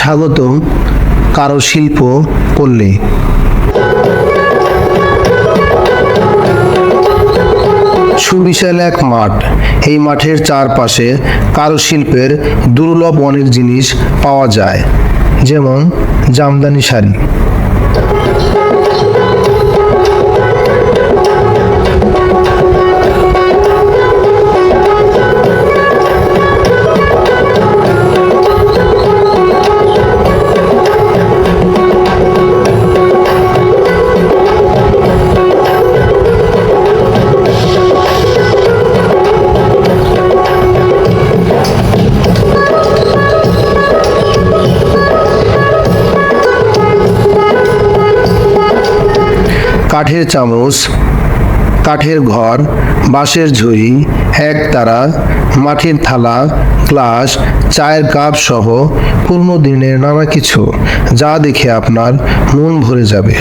স্বাগতম কারুশিল্প পল্লী। সুবিশাল এক মাঠ। এই মাঠের চারপাশে কারুশিল্পের দুর্লভ অনেক জিনিস পাওয়া যায়, যেমন জামদানি শাড়ি, কাঠের চামচ, কাঠের ঘর, বাঁশের ঝুড়ি, একতারা, মাটির থালা, গ্লাস, চায়ের কাপ সহ পুরনো দিনের নানা কিছু, যা দেখে আপনার মন ভরে যাবে।